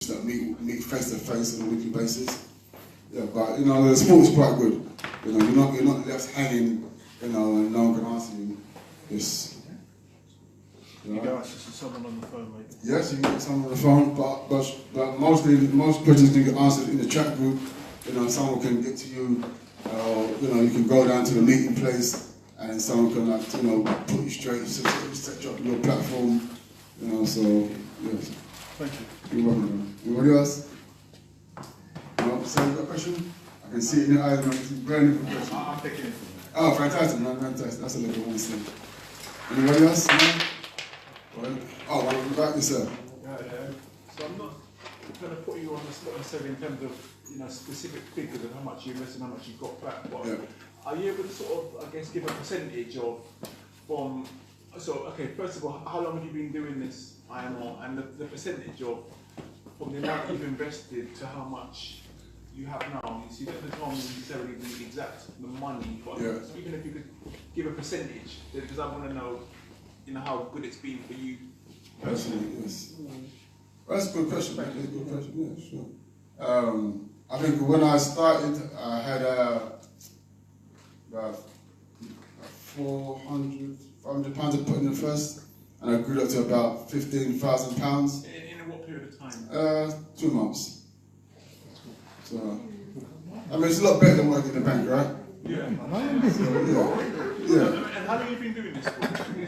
that meet face to face on a weekly basis. Yeah, but you know the sport is quite good. You know, you're not left hanging. You know, and no one can answer you. Just, you go access to someone on the phone, maybe. Yes, you can get someone on the phone, but mostly most questions can get answered in the chat group. You know, someone can get to you. You know, you can go down to the meeting place, and someone can, like, you know, put you straight, set you up your platform. You know, so yes. Thank you. You're welcome. Anybody else? No, so you got a question? I can see it in your eyes, man. It's a brand new question. I'm taking it. Oh, fantastic, man, fantastic. That's a little one thing. Anybody else? No? Well, oh, what about yourself? Yeah. So I'm not going to put you on the spot necessarily in terms of, you know, specific figures of how much you invest and how much you got back. But Yeah. are you able to sort of, I guess, give a percentage of from? So, okay, first of all, how long have you been doing this IMO, and the percentage of from the amount you've invested to how much you have now? You see, that doesn't tell me necessarily the exact money, but Yeah. even if you could give a percentage, because I want to know, you know, how good it's been for you personally. Yes. That's a good question. That's a good question. Yeah, sure. I think when I started, I had about 500 pounds to put in the first, and I grew up to about £15,000. In what period of time? 2 months. So, I mean, it's a lot better than working in the bank, right? Yeah. Yeah. And how long have you been doing this for?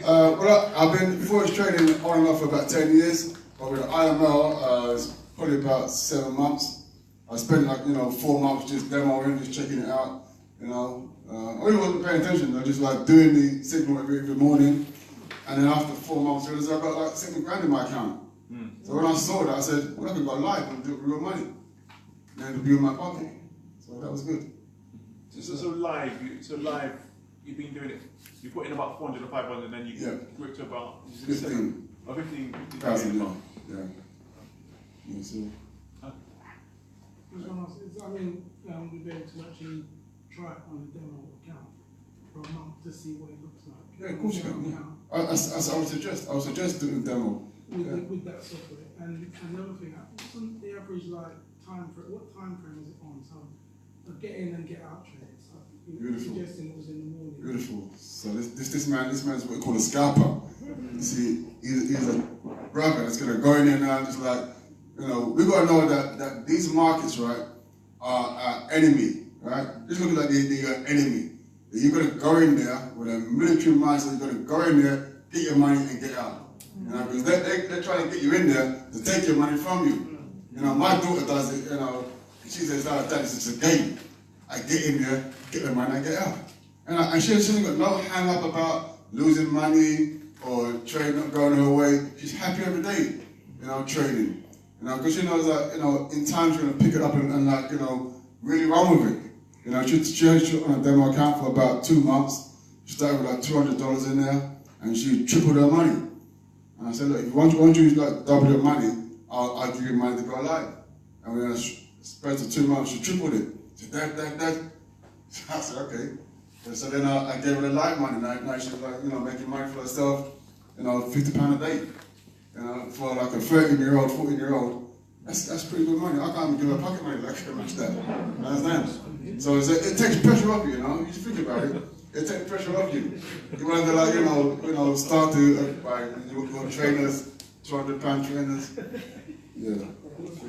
Well, I've been forex trading on and off for about 10 years. But with IML, it's probably about 7 months. I spent, like, you know, 4 months just demoing, just checking it out. You know, I really wasn't paying attention. I just like doing the signal every morning. And then after 4 months, I realized I got like 7 grand in my account. So when I saw that, I said, well, I can go live and do it with real money. And it'll be in my pocket. So that was good. So live, you've been doing it, you put in about 400 or 500, and then you grew to about 15. 15,000. Yeah. Yeah, so. I mean, we've been able to actually try it on the demo account for a month to see what it looks like. Yeah, of course you can. Yeah. I would suggest doing a demo. With that software. And another thing, what's the average like time frame? What time frame is it on? So a get in and get out trades. Beautiful. Suggesting it was in the morning. Beautiful. So this man is what we call a scalper. You see, he's a brother that's gonna go in there now and just like, you know, we gotta know that these markets, right, are our enemy, right? Just look like they're enemy. You're gonna go in there with a military mindset. You're gonna go in there, get your money and get out. You know, because they're trying to get you in there to take your money from you. You know, my daughter does it. You know, she says, "Oh, Dad, it's a game. I get in there, get the money, I get out." And she hasn't got no hang up about losing money or trade not going her way. She's happy every day, you know, trading. You know, because she knows that, you know, in time she's going to pick it up and like, you know, really run with it. You know, she on a demo account for about 2 months. She started with like $200 in there, and she tripled her money. And I said, look, if you want you like double your money, I'll give you money to go live. And within a space of 2 months, she tripled it. She said, Dad. I said, okay. And so then I gave her the live money. Now she's like, you know, making money for herself, you know, £50 a day. You know, for like a 13-year-old, 14-year-old, that's pretty good money. I can't even give her pocket money like much that. You understand? So it takes pressure off you, you know. You just think about it. It takes pressure off you. You want to like, you know, start to buy your trainers, £200 trainers. Yeah.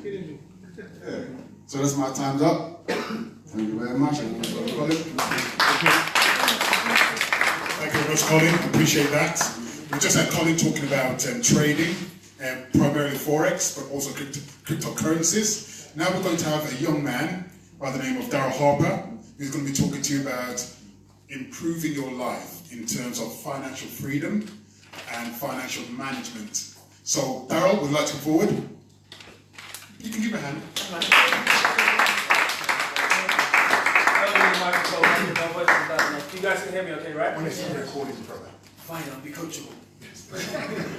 Yeah. So that's my time's up. Thank you very much. Colin. Thank you very much, Colin. I appreciate that. We just had Colin talking about trading, primarily Forex, but also cryptocurrencies. Now we're going to have a young man by the name of Daryl Harper, who's going to be talking to you about improving your life in terms of financial freedom and financial management. So, Daryl, would you like to come forward? You can give a hand. You guys can hear me okay, right? When it's a recording program. Fine, I'll be coachable.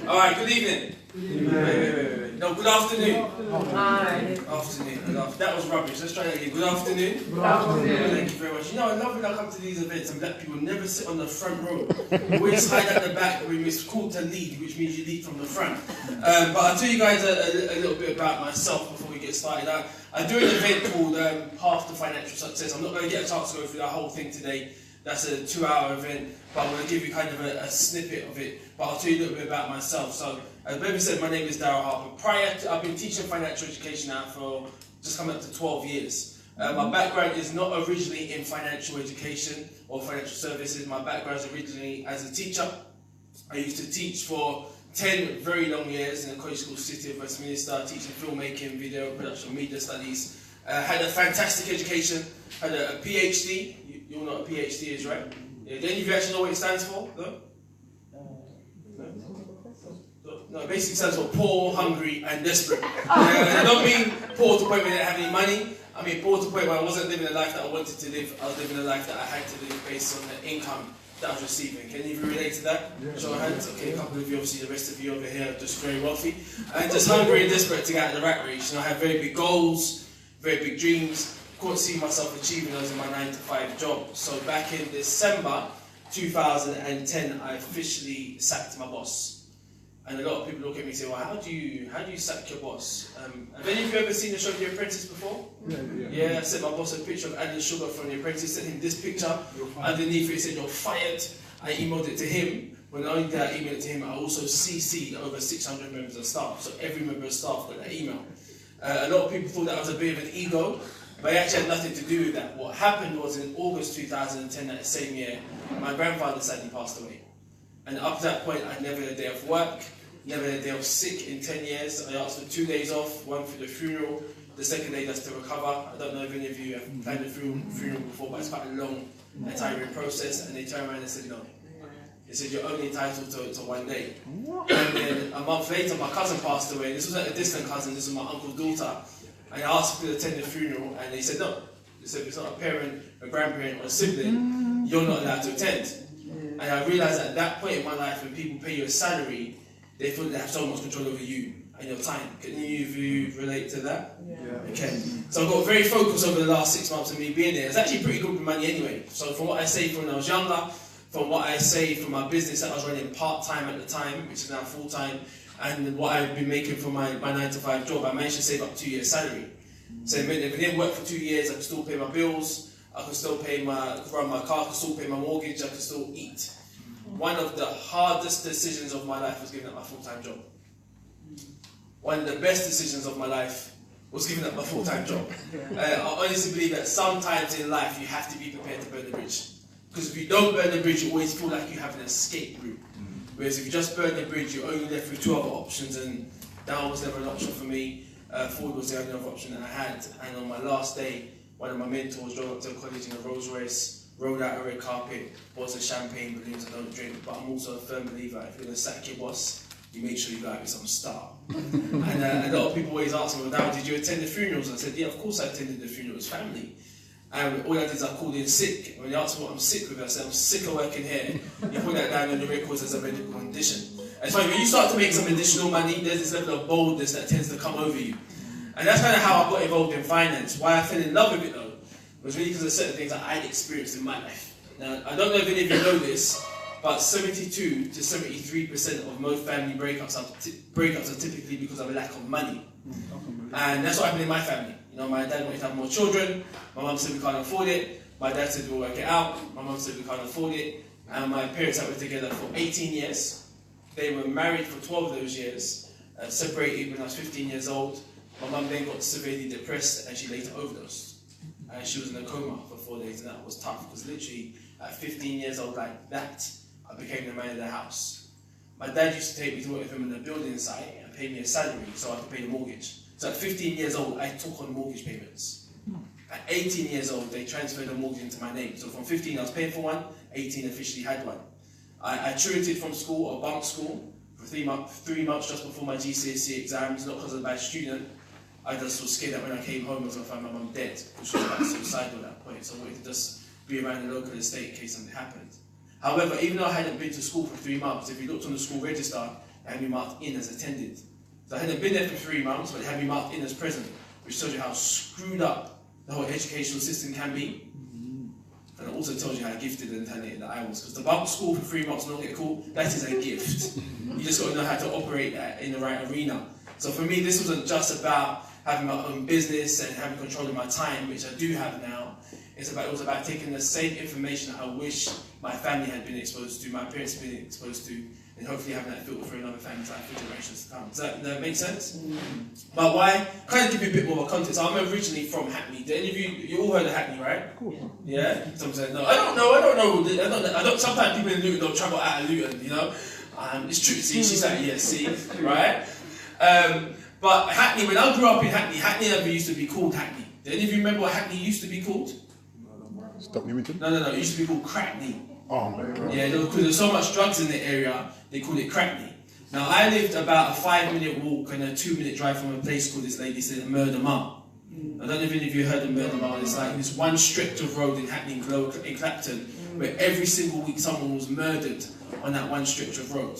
All right, good evening. Good evening. Wait. No, good afternoon. Hi. Afternoon. That was rubbish. Let's try that again. Good afternoon. Good afternoon. Thank you very much. You know, I love when I come to these events and black people never sit on the front row. We always hide at the back when it's called to lead, which means you lead from the front. But I'll tell you guys a little bit about myself before we get started. I do an event called Path to Financial Success. I'm not going to get a chance to go through that whole thing today. That's a 2-hour event, but I'm going to give you kind of a snippet of it. But I'll tell you a little bit about myself. So, as Baby said, my name is Daryl Harper. I've been teaching financial education now for just coming up to 12 years. My background is not originally in financial education or financial services. My background is originally as a teacher. I used to teach for 10 very long years in the College School City of Westminster, teaching filmmaking, video production, media studies. Had a fantastic education, had a PhD. You all know what a PhD is, right? Yeah, do any of you actually know what it stands for? No? No, it basically stands for poor, hungry, and desperate. I don't mean poor to the point where I didn't have any money. I mean poor to the point where I wasn't living the life that I wanted to live. I was living a life that I had to live based on the income that I was receiving. Can any of you relate to that? Show of hands. Okay, a couple of you, obviously the rest of you over here are just very wealthy. And just hungry and desperate to get out of the rat race. I had very big goals, very big dreams. Couldn't see myself achieving those in my 9-to-5 job. So back in December 2010, I officially sacked my boss. And a lot of people look at me and say, well, how do you sack your boss? Have any of you ever seen the show The Apprentice before? Yeah, I sent my boss a picture of Alan Sugar from The Apprentice, sent him this picture. Underneath it said, you're fired. I emailed it to him. When not only did I email it to him, I also CC'd over 600 members of staff. So every member of staff got that email. A lot of people thought that was a bit of an ego, but it actually had nothing to do with that. What happened was in August 2010, that same year, my grandfather sadly passed away. And up to that point, I'd never had a day off work, never had a day off sick in 10 years. I asked for 2 days off, one for the funeral, the second day just to recover. I don't know if any of you have planned a funeral before, but it's quite a long and tiring process. And they turned around and said, no. They said, you're only entitled to 1 day. And then a month later, my cousin passed away. This wasn't a distant cousin, this was my uncle's daughter. And I asked to attend the funeral, and they said no. They said, if it's not a parent, a grandparent, or a sibling, you're not allowed to attend. And I realised at that point in my life, when people pay you a salary, they feel they have so much control over you and your time. Can any of you relate to that? Yeah. Okay. So I got very focused over the last 6 months of me being there. It's actually pretty good with money anyway. So from what I saved from when I was younger, from what I saved from my business that I was running part-time at the time, which is now full-time, and what I've been making from my 9-to-5 job, I managed to save up 2 years' salary. So it meant if I didn't work for 2 years, I could still pay my bills, I could still run my car, I could still pay my mortgage, I could still eat. One of the hardest decisions of my life was giving up my full-time job. One of the best decisions of my life was giving up my full-time job. I honestly believe that sometimes in life you have to be prepared to burn the bridge. Because if you don't burn the bridge, you always feel like you have an escape route. Whereas if you just burn the bridge, you're only left with 2 other options, and down was never an option for me. Forward was the only other option that I had. And on my last day, one of my mentors drove up to college in a Rolls Royce, rolled out a red carpet, bought some champagne, balloons I don't drink. But I'm also a firm believer, if you're going to sack your boss, you make sure you go out with some style. And a lot of people always ask me, well, Daryl, did you attend the funerals? I said, yeah, of course I attended the funeral, it was family. And all I did is I called in sick. When they asked me what I'm sick with, I said, I'm sick of working here. You put that down on your records as a medical condition. And it's funny, when you start to make some additional money, there's this level of boldness that tends to come over you. And that's kind of how I got involved in finance. Why I fell in love with it though, was really because of certain things that I'd experienced in my life. Now, I don't know if any of you know this, but 72 to 73% of most family breakups are typically because of a lack of money. And that's what happened in my family. You know, my dad wanted to have more children, my mum said we can't afford it, my dad said we'll work it out, my mum said we can't afford it, and my parents were together for 18 years. They were married for 12 of those years, separated when I was 15 years old. My mum then got severely depressed and she later overdosed. And she was in a coma for 4 days, and that was tough, because literally at 15 years old like that, I became the man of the house. My dad used to take me to work with him on the building site and pay me a salary so I could pay the mortgage. So at 15 years old, I took on mortgage payments. At 18 years old, they transferred the mortgage into my name. So from 15, I was paying for one, 18 officially had one. I truanted from school, or bunked school, for 3 months just before my GCSE exams, not because I was a bad student. I just was scared that when I came home, I was going to find my mum dead, which was like suicidal at that point. So I wanted to just be around the local estate in case something happened. However, even though I hadn't been to school for 3 months, if you looked on the school register, I had me marked in as attended. So I hadn't been there for 3 months, but they had me marked in as present, which tells you how screwed up the whole educational system can be. And it also tells you how gifted and talented that I was. Because to bump school for 3 months and not get called, that is a gift. You just got to know how to operate that in the right arena. So for me, this wasn't just about having my own business and having control of my time, which I do have now. It was about taking the same information that I wish my family had been exposed to, my parents had been exposed to, and hopefully having that filter for another family's life for generations to come. Does that make sense? But why? Kind of give you a bit more of a context. I'm originally from Hackney. Did any of you all heard of Hackney, right? Of course. Yeah? Some say, no, I don't know. Sometimes people in Luton don't travel out of Luton, you know? It's true. See, she's like, yeah, see, right? But Hackney, when I grew up in Hackney, Hackney never used to be called Hackney. Did any of you remember what Hackney used to be called? Stop Newington? No. It used to be called Crackney. Oh, man. Yeah, because there's so much drugs in the area, they called it Crackney. Now, I lived about a 5-minute walk and a 2-minute drive from a place called, this lady said, Murder Mart. I don't know if any of you heard of Murder Mart. It's like this one stretch of road in Hackney in Clapton, where every single week someone was murdered on that one stretch of road.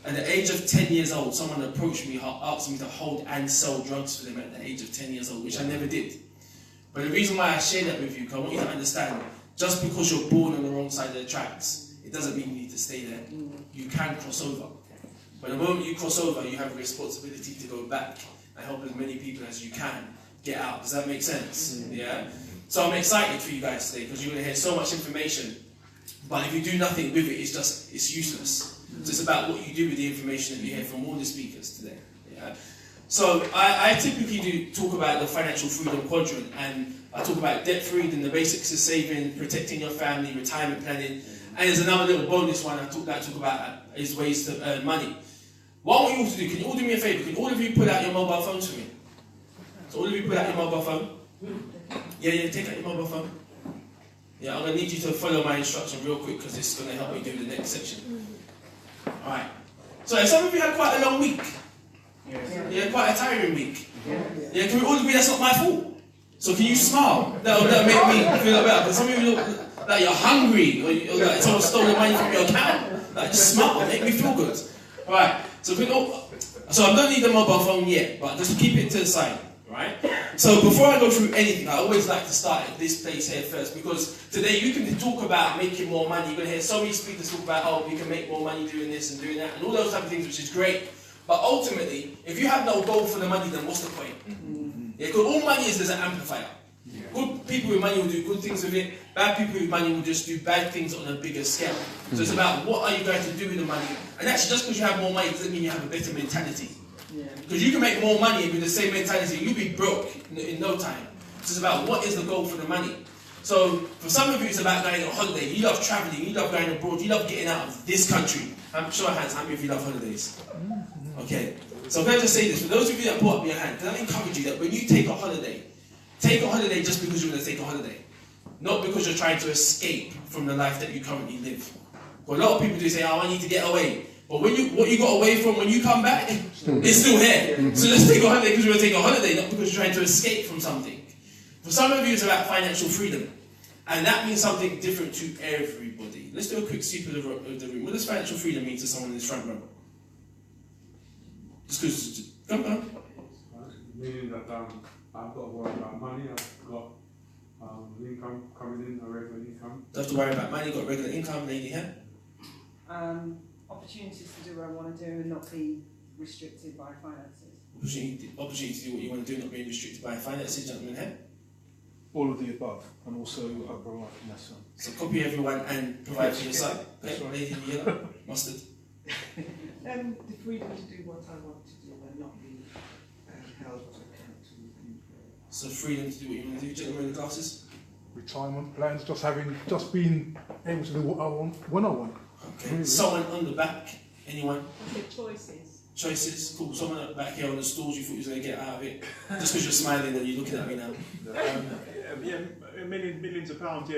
At the age of 10 years old, someone approached me, asked me to hold and sell drugs for them at the age of 10 years old, which I never did. But the reason why I share that with you, because I want you to understand, just because you're born on the wrong side of the tracks, it doesn't mean you need to stay there. You can cross over. But the moment you cross over, you have a responsibility to go back and help as many people as you can get out. Does that make sense? Yeah? So I'm excited for you guys today, because you're going to hear so much information. But if you do nothing with it, it's useless. So it's about what you do with the information that you hear from all the speakers today. Yeah? So I typically do talk about the financial freedom quadrant, and I talk about debt freedom, the basics of saving, protecting your family, retirement planning, and there's another little bonus one I talk about is ways to earn money. What I want you all to do, can you all do me a favour? Can all of you pull out your mobile phones for me? So all of you pull out your mobile phone? Yeah, take out your mobile phone. Yeah, I'm going to need you to follow my instruction real quick, because this is going to help me do the next section. Alright. So some of you had quite a long week. Yeah, quite a tiring week. Yeah, can we all agree that's not my fault? So can you smile? That'll make me feel better. Because some of you look like you're hungry, or like someone stole the money from your account. Like, just smile, make me feel good. Alright, so I don't need the mobile phone yet, but just keep it to the side. Right? So before I go through anything, I always like to start at this place here first, because today you can talk about making more money. You're going to hear so many speakers talk about, oh, you can make more money doing this and doing that, and all those type of things, which is great. But ultimately, if you have no goal for the money, then what's the point? Yeah, because all money is an amplifier. Good people with money will do good things with it. Bad people with money will just do bad things on a bigger scale. So it's about what are you going to do with the money. And actually, just because you have more money doesn't mean you have a better mentality. Because you can make more money with the same mentality, you'll be broke in no time. So it's about what is the goal for the money. So for some of you, it's about going on holiday. You love traveling, you love going abroad, you love getting out of this country. Show of hands, how many of you love holidays? Okay. So can I just say this? For those of you that put up your hand, can I encourage you that when you take a holiday just because you want to take a holiday. Not because you're trying to escape from the life that you currently live. But a lot of people do say, oh, I need to get away. But what you got away from when you come back, it's still here. So let's take a holiday because you want to take a holiday, not because you're trying to escape from something. For some of you, it's about financial freedom. And that means something different to everybody. Let's do a quick sweep of the room. What does financial freedom mean to someone in this front row? Just because, come on. Meaning that I've got to worry about money, I've got income coming in, a regular income. Don't have to worry about money, got regular income, lady here. Opportunities to do what I want to do and not be restricted by finances. Opportunity to do what you want to do, not being restricted by finances, gentlemen here. All of the above, and also I provide for my son. So copy everyone and provide for your son. Okay, lady in the yellow, mustard. The freedom to do what I want to do and not be held to account to anything. So freedom to do what you want to do, gentlemen in the glasses. Retirement plans, just being able to do what I want when I want. Okay. Really? Someone on the back, anyone? The choices. Choices, cool. Someone at the back here on the stools, you thought you was going to get out of it. Just because you're smiling and you're looking at me now. Millions of pounds,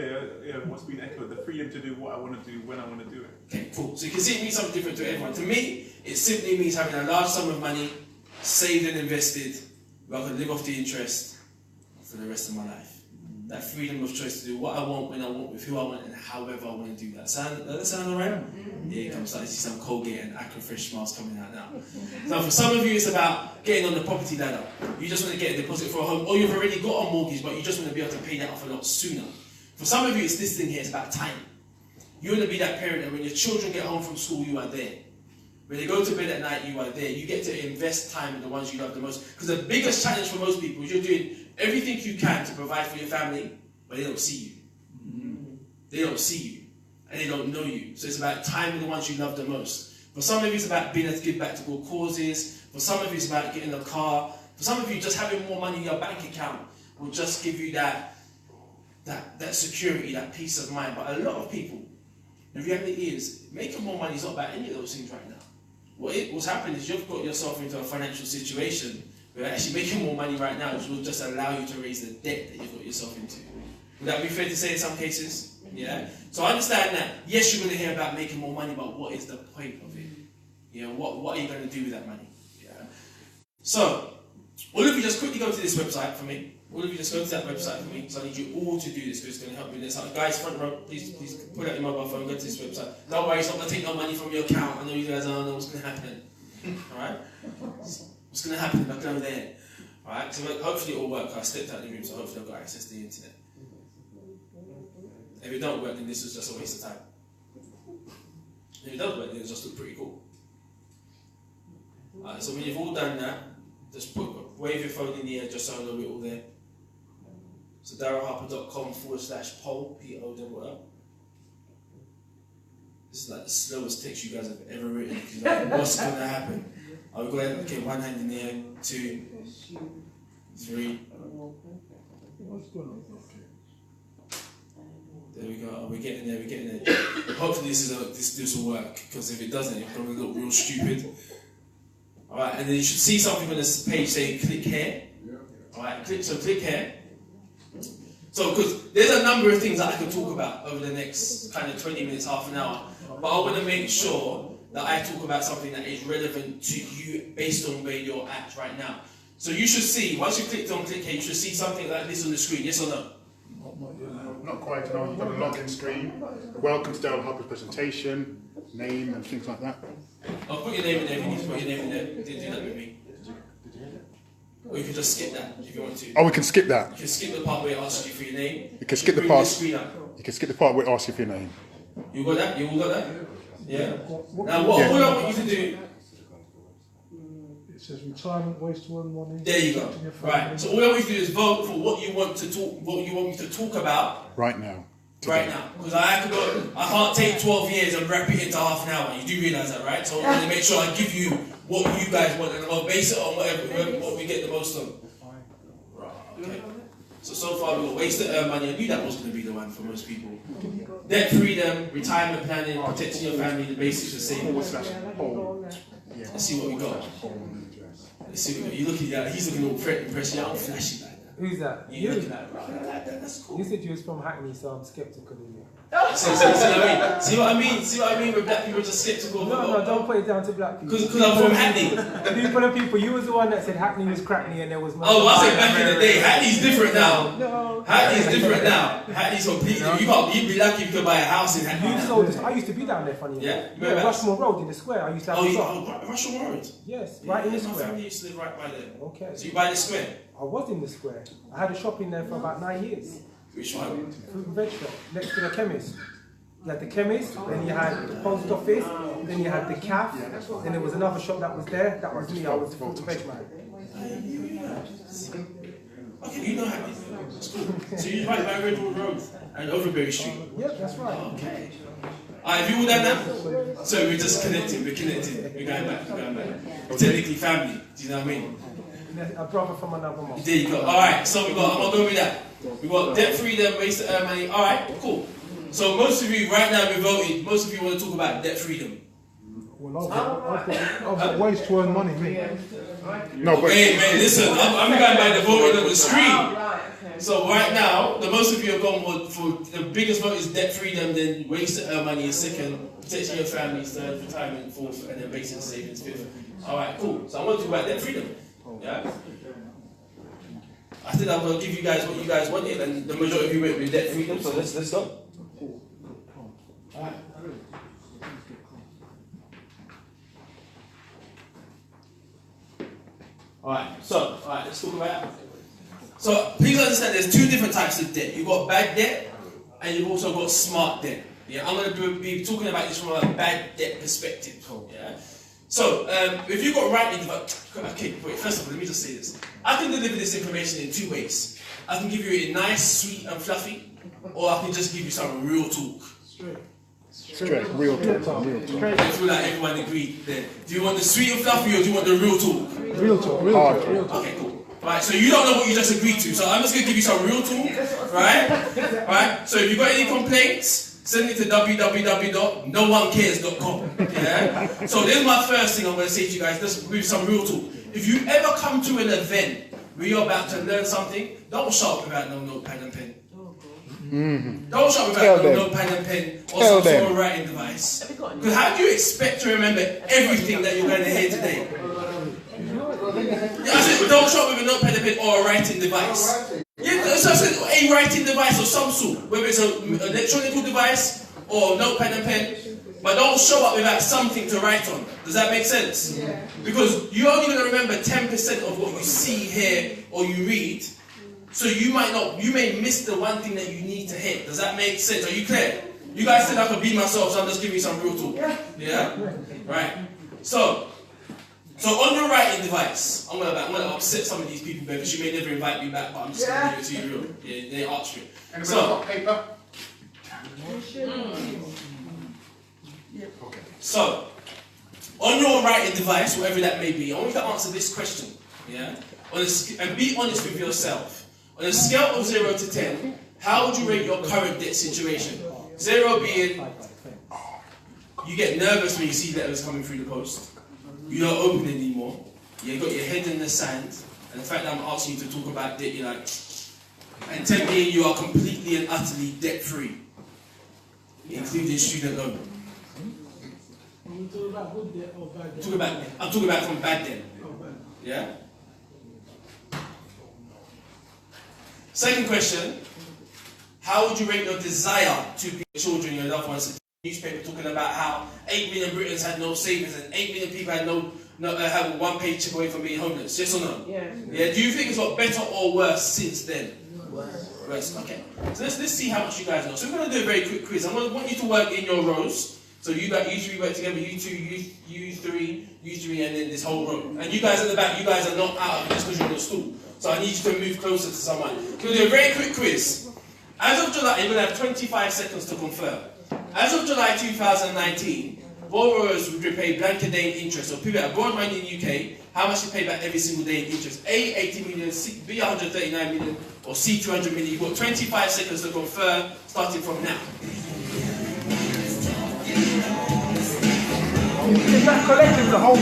what's been echoed, the freedom to do what I want to do when I want to do it. Okay, cool. So you can see it means something different to everyone. To me, it simply means having a large sum of money, saved and invested, where I can live off the interest for the rest of my life. That freedom of choice to do what I want, when I want, with who I want, and however I want to do that. Does that sound alright? Yeah, I'm starting to see some Colgate and Aquafresh smiles coming out now. So for some of you, it's about getting on the property ladder. You just want to get a deposit for a home, or you've already got a mortgage, but you just want to be able to pay that off a lot sooner. For some of you, it's this thing here, it's about time. You want to be that parent that when your children get home from school, you are there. When they go to bed at night, you are there. You get to invest time in the ones you love the most. Because the biggest challenge for most people is you're doing everything you can to provide for your family, but they don't see you. They don't see you. And they don't know you. So it's about time with the ones you love the most. For some of you, it's about being able to give back to good causes. For some of you, it's about getting a car. For some of you, just having more money in your bank account will just give you that security, that peace of mind. But a lot of people, the reality is, making more money is not about any of those things right now. What's happened is you've got yourself into a financial situation where actually making more money right now will just allow you to raise the debt that you've got yourself into. Would that be fair to say in some cases? Yeah. So I understand that, yes, you're going to hear about making more money, but what is the point of it? You know, what are you going to do with that money? Yeah. So, all of you just quickly go to this website for me. All of you just go to that website for me. So I need you all to do this because it's going to help you with this. Guys, front row, please put out your mobile phone, go to this website. Don't worry, it's not going to take no money from your account. I know you guys don't know what's going to happen. Alright? What's going to happen if I go there? Alright? So hopefully it will work. I stepped out of the room, so hopefully I've got access to the internet. If it don't work, then this is just a waste of time. If it does work, then it'll just look pretty cool. Alright, so when you've all done that, just wave your phone in the air just so I know we're all there. So darylharper.com/poll, P-O-L-L. This is like the slowest text you guys have ever written. Like, what's going to happen? Are we going to, okay, one hand in the air, 2, 3. There we go. We're getting there. We're getting there. Hopefully this will work. Because if it doesn't, it's going to look real stupid. All right, and then you should see something on this page saying "click here." All right, click here. So, because there's a number of things that I can talk about over the next kind of 20 minutes, half an hour, but I want to make sure that I talk about something that is relevant to you based on where you're at right now. So you should see, once you clicked on click here, you should see something like this on the screen. Yes or no? Not quite, no. You've got a login screen. Welcome to Daryl Harper's presentation, name and things like that. I'll put your name in there if you need to put your name in there. Do that with me. Or you can just skip that if you want to. Oh, we can skip that. You can skip the part where it asks you for your name. You can skip the part. You can skip the part where it asks you for your name. You got that? You all got that? Yeah. Now, what I want you to do. It says retirement, waste to earn money. There you go. Right. So all I want you to do is vote for what you want to talk, what you want me to talk about. Right now. Right now, because I can't take 12 years and wrap it into half an hour. You do realise that, right? So I'm going to make sure I give you what you guys want, and I'll base it on what we get the most on. Right. Okay. So far we've got ways to earn money. I knew that was going to be the one for most people. Debt freedom, retirement planning, protecting your family, the basics of saving. Let's see what we got. Let's see what we got. You're looking at. He's looking all impressed. You're all flashy like that. Who's that? You're looking at it, right? That's cool. You said you was from Hackney, so I'm skeptical of you. See what I mean? See what I mean? With black people just skeptical. No, don't put it down to black people. Because I'm from Hackney. People. You was the one that said Hackney was crackney and there was. Oh, I said back in the day. Hackney's different now. No. Hackney's different now. Hackney's completely. You'd be lucky if you could buy a house in Hackney. I used to be down there, funny. Yeah. Rushmore Road in the square. I used to have a shop. Rushmore Road. Yes, right in the square. My family used to live right by there. Okay. So you buy the square? I was in the square. I had a shop in there for about 9 years. Which one? Fruit and veg shop, next to the chemist. You had the chemist, then you had the post office, then you had the cafe, then there was another shop that was there. That was me. I was the fruit and veg man. Okay, you know Hackney. That's cool. So you right by Redwood Road and Overbury Street. Yep, that's right. Okay. Alright, have you all done that? So we're just connecting. We're going back. We're technically family. Do you know what I mean? A brother from another mom. There you go. Alright, so I'm gonna go with that. We've got debt freedom, ways to earn money. Alright, cool. So most of you right now we voted, most of you want to talk about debt freedom. Well, I've got ways to earn money, me. No, but hey man, listen, I'm going by the voting on the screen. So right now, the most of you have gone for the biggest vote is debt freedom, then ways to earn money is second, protecting your family is third, retirement fourth, and then basic savings fifth. Alright, cool. So I want to talk about debt freedom. Yeah? I said I'm going to give you guys what you guys wanted, and the majority of you went with debt freedom, so let's go. Alright, let's talk about it. So please understand there's two different types of debt. You've got bad debt and you've also got smart debt. Yeah, I'm going to be talking about this from a bad debt perspective. Yeah. So if you've got right okay, wait, first of all, let me just say this. I can deliver this information in two ways. I can give you it nice, sweet and fluffy, or I can just give you some real talk. Straight, real talk. I feel like everyone agreed there. Do you want the sweet and fluffy or do you want the real talk? Real talk. Okay, cool. Right, so you don't know what you just agreed to, so I'm just going to give you some real talk, right? Right, so if you've got any complaints, send it to www.noonecares.com, yeah? So this is my first thing I'm going to say to you guys, just with some real talk. If you ever come to an event where you're about to learn something, don't show up without no notepad and pen. Don't show up without no notepad and pen or some sort of writing device. Because how do you expect to remember everything that you're going to hear today? I said, don't show up with a notepad and pen or a writing device. Yeah, so I said a writing device of some sort, whether it's an electronic device or notepad and pen, but don't show up without something to write on. Does that make sense? Yeah. Because you're only going to remember 10% of what you see, hear, or you read, so you may miss the one thing that you need to hit. Does that make sense? Are you clear? You guys said I could be myself, so I'm just giving you some real talk. Yeah? Right. So on your writing device, I'm gonna upset some of these people because you may never invite me back, but I'm just gonna give it to you real. Yeah, they asked you. Anybody got paper? So, on your writing device, whatever that may be, I want you to answer this question. Yeah? And be honest with yourself. On a scale of 0 to 10, how would you rate your current debt situation? 0 being you get nervous when you see letters coming through the post. You don't open it anymore. You got your head in the sand. And the fact that I'm asking you to talk about debt, you're like, and 10 being you are completely and utterly debt free, including student loan. Are we talking about good debt or bad debt? I'm talking about from bad debt. Yeah? Second question, how would you rate your desire to be children, your loved ones? Newspaper talking about how 8 million Britons had no savings and 8 million people had had one paycheck away from being homeless. Yes or no? Yeah. Yeah. Do you think it's got better or worse since then? Worse. Okay. So let's see how much you guys know. So we're going to do a very quick quiz. I want you to work in your rows. So you 3 work together. You 2, you 3, and then this whole row. And you guys at the back, you guys are not out of this because you're on the stool. So I need you to move closer to someone. We're going to do a very quick quiz. As of July, you're going to have 25 seconds to confirm. As of July 2019, borrowers would repay blanket day in interest. So people that are borrowed money in the UK, how much you pay back every single day in interest? A, 80 million, B, 139 million, or C, 200 million. You've got 25 seconds to confirm, starting from now. Is that collective the whole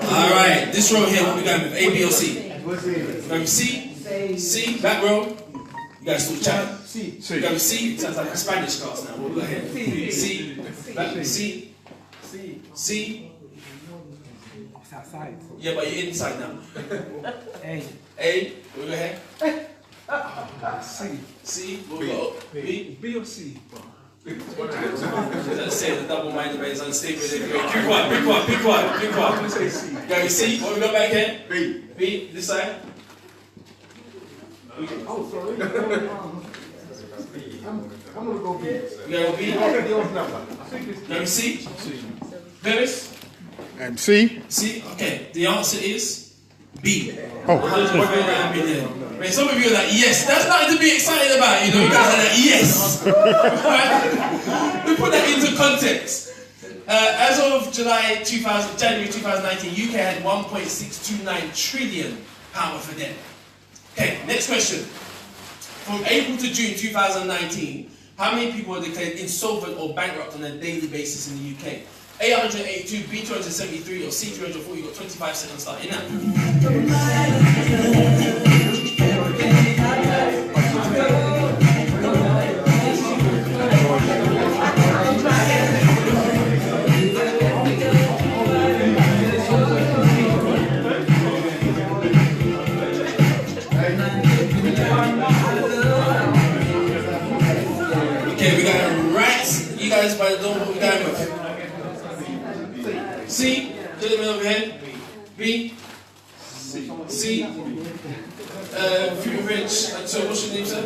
Alright, this row here, what we got with A, B, or C? Going with C? C, back row. You guys still chatting? C. You got with C? It sounds like a Spanish class now. We'll go ahead. C. Back with C. C. It's outside. Yeah, but you're inside now. A. A. We'll go ahead. C. C. We'll go. B. B or C? Let's say the double-minded man is unstable. Be quiet. I'm going to say C. Go with C. What we got back here? B. B. This side. Oh, sorry. I'm going to go B. You go B. Go with C. Lewis? C. C. Okay. The answer is B. Oh. 139 million. I mean, some of you are like, yes. That's nothing to be excited about. You know, you guys are like, yes. We put that into context. As of January 2019, UK had 1.629 trillion pound for debt. Okay, next question. From April to June 2019, how many people are declared insolvent or bankrupt on a daily basis in the UK? A 182, B 273, or C 340. You've got 25 seconds starting now. C. Fruit and veg. So what's your name, sir?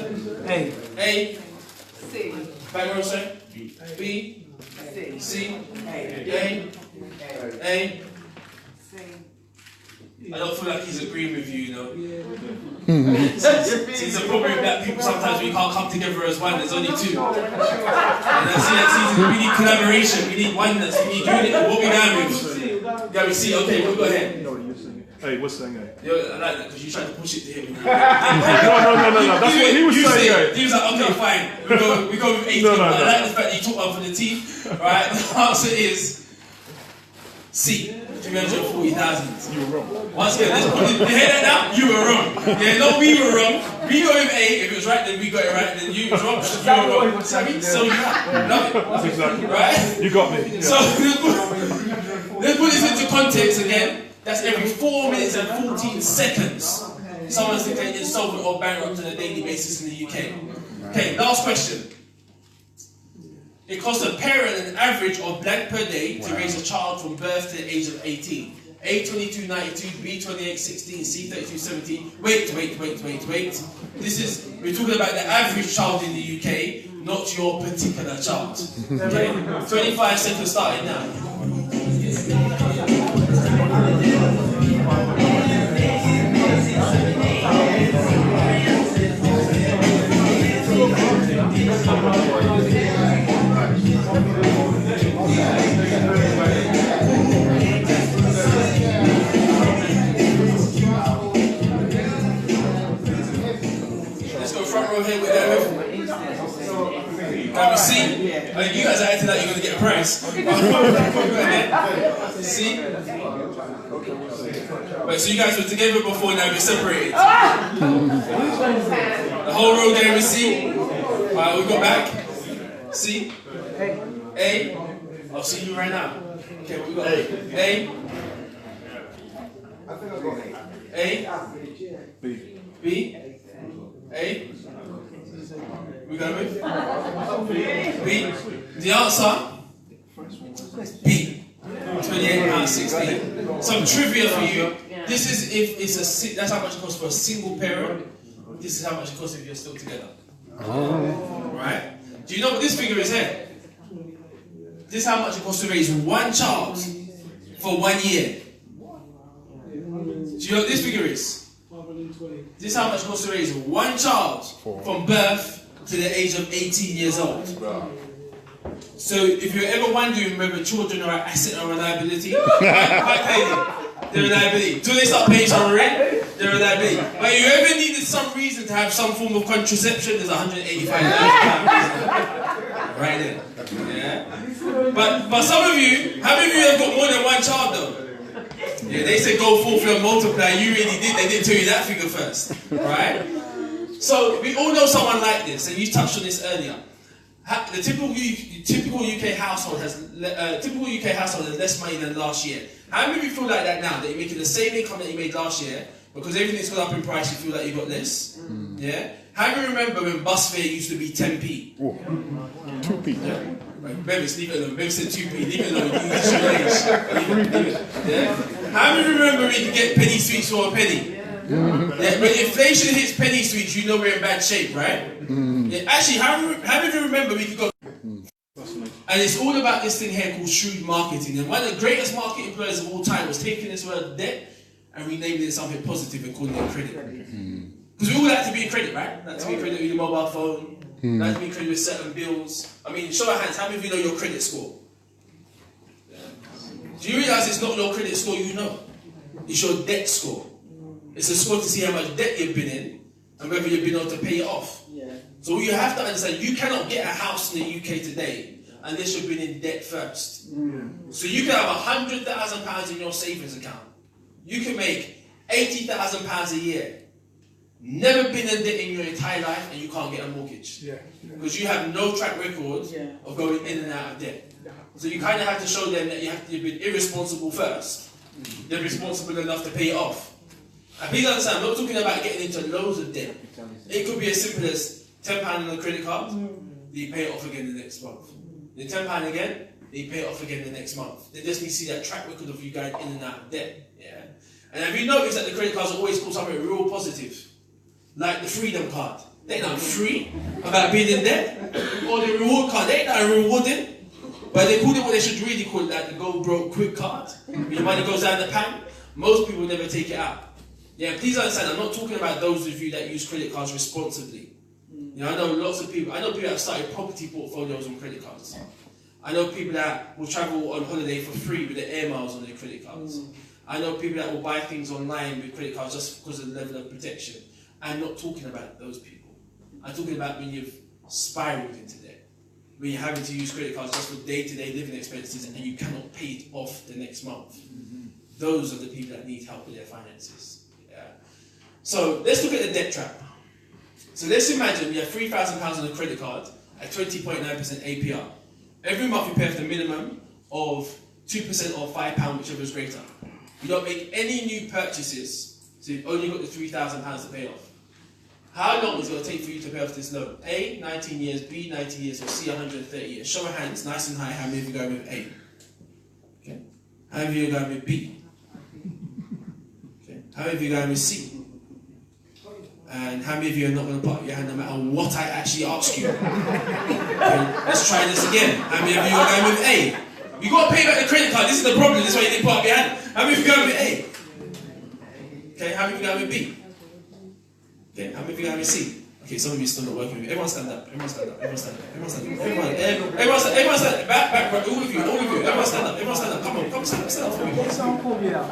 A. A. C. Back row, sir. B. C. C. A. A. C. I don't feel like he's agreeing with you, you know. See, the problem with black people, sometimes we can't come together as one, there's only two. And I see, we need collaboration, we need oneness, we need unity. What we going with? Yeah, we see, okay, we'll go ahead. Hey, what's saying? I like that because you tried to push it to him. No. That's what he was saying. He was like, okay, fine. We go with 18. No. I like the fact that you took one for the teeth. Right? The answer is C. 340,000. You were wrong. Once again, let's put it. You hear that now? You were wrong. Yeah, no, we were wrong. We go with A. If it was right, then we got it right. Then you was wrong. You were wrong. So you have. Love it. That's exactly right. You got me. Yeah. So let's put this into context again. That's every 4 minutes and 14 seconds. Someone's declared insolvent or bankrupt on a daily basis in the UK. Okay, last question. It costs a parent an average of blank per day to raise a child from birth to the age of 18. A 22.92, B 28.16, C 32.17. Wait. We're talking about the average child in the UK, not your particular child. Okay? 25 seconds starting now. Let's go front row here with Daryl. Can we see? You guys are acting like you're going to get a prize. See? Wait, so you guys were together before, now we're separated. The whole row there, we see. Alright, we got back. C. A. I'll see you right now. Okay, what we got? A. A. B. A. We going with? B. The answer? B. £28.16. Some trivia for you. This is if it's that's how much it costs for a single parent. This is how much it costs if you're still together. Right? Do you know what this figure is here? This is how much it costs to raise one child for 1 year. Do you know what this figure is? This is how much it costs to raise one child from birth to the age of 18 years old. So if you're ever wondering whether children are an asset or a liability, quite clearly, they're a liability. Until they start paying some rent, they're a liability. But if you ever needed some reason to have some form of contraception, there's £185 right there. Yeah. But some of you, how many of you have got more than one child though? Yeah, they said go forth and multiply. You really did. They didn't tell you that figure first, right? So we all know someone like this, and you touched on this earlier. The typical UK household has less money than last year. How many of you feel like that now? That you're making the same income that you made last year, because everything's gone up in price, you feel like you got less? Yeah? How do you remember when bus fare used to be 10p? 2p. Yeah? Right, Bevis, leave it alone. Bevis said 2p, leave it alone. Leave it. Yeah? How do you remember we could get penny sweets for a penny? Yeah, when inflation hits penny sweets, you know we're in bad shape, right? Yeah, actually, how many of you remember we could go? And it's all about this thing here called shrewd marketing. And one of the greatest market employers of all time was taking this word debt and renaming it something positive and calling it credit. Because we all like to be in credit, right? Like to be in credit with your mobile phone, like to be in credit with certain bills. I mean, show of hands, how many of you know your credit score? Do you realise it's not your credit score you know? It's your debt score. It's a score to see how much debt you've been in and whether you've been able to pay it off. So you have to understand, you cannot get a house in the UK today unless you've been in debt first. So you can have £100,000 in your savings account. You can make £80,000 a year. Never been in debt in your entire life and you can't get a mortgage. Because you have no track record of going in and out of debt. So you kind of have to show them that you've been irresponsible first. They're responsible enough to pay it off. And please understand, I'm not talking about getting into loads of debt. It could be as simple as £10 on a credit card, then you pay it off again the next month. Then £10 again, then you pay it off again the next month. They just need to see that track record of you going in and out of debt. Yeah? And have you noticed that the credit cards are always called something real positive? Like the freedom card. They ain't nothing free about being in debt. Or the reward card, they ain't nothing rewarding. But they call it what they should really call it, like the go broke quick card. When your money goes down the pan, most people never take it out. Yeah, please understand, I'm not talking about those of you that use credit cards responsibly. You know, I know lots of people, I know people that have started property portfolios on credit cards. I know people that will travel on holiday for free with their air miles on their credit cards. I know people that will buy things online with credit cards just because of the level of protection. I'm not talking about those people. I'm talking about when you've spiraled into debt. When you're having to use credit cards just for day-to-day living expenses and you cannot pay it off the next month. Those are the people that need help with their finances. Yeah. So let's look at the debt trap. So let's imagine you have £3,000 on a credit card at 20.9% APR. Every month you pay off the minimum of 2% or £5, whichever is greater. You don't make any new purchases, so you've only got the £3,000 to pay off. How long is it going to take for you to pay off this loan? A, 19 years, B, 90 years, or C, 130 years? Show of hands, nice and high, how many of you are going with A? Okay. How many of you are going with B? Okay. How many of you are going with C? And how many of you are not going to put up your hand no matter what I actually ask you? Okay. Let's try this again. How many of you are going with A? You got to pay back the credit card. This is the problem. This is why you didn't put up your hand. How many of you are going with A? Okay. How many of you are going with B? Okay, how many of you have a C? Okay, some of you still not working with me. Everyone stand up, everyone stand up, everyone stand up, everyone stand up, everyone stand up, back, all of you, everyone stand up, come on, stand up for me. Don't call me out.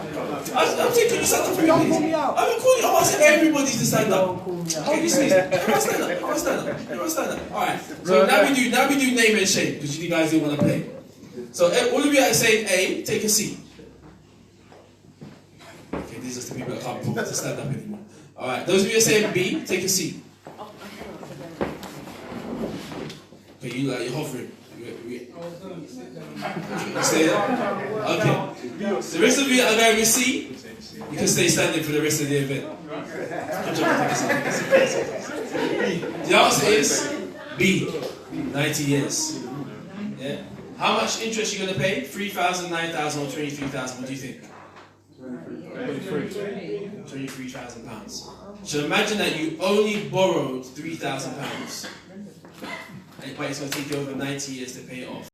I'm taking you stand up for me, Don't please. call me out. I'm calling you, I'm asking everybody to stand up. Don't call me out. Okay, listen, everyone stand up, everyone stand up. Alright, so now we do name and shame, because you guys didn't want to play. So all of you that are saying A, take a seat. Okay, these are the people that can't prove to stand up anymore. Alright, those of you that saying B, take a seat. Okay, you're hovering. You stay there? Okay. The rest of you that are going with C, you can stay standing for the rest of the event. The answer is B, 90 years. Yeah. How much interest are you going to pay? 3,000, 9,000 or 23,000? What do you think? £23,000. So imagine that you only borrowed £3,000, but it's going to take you over 90 years to pay it off.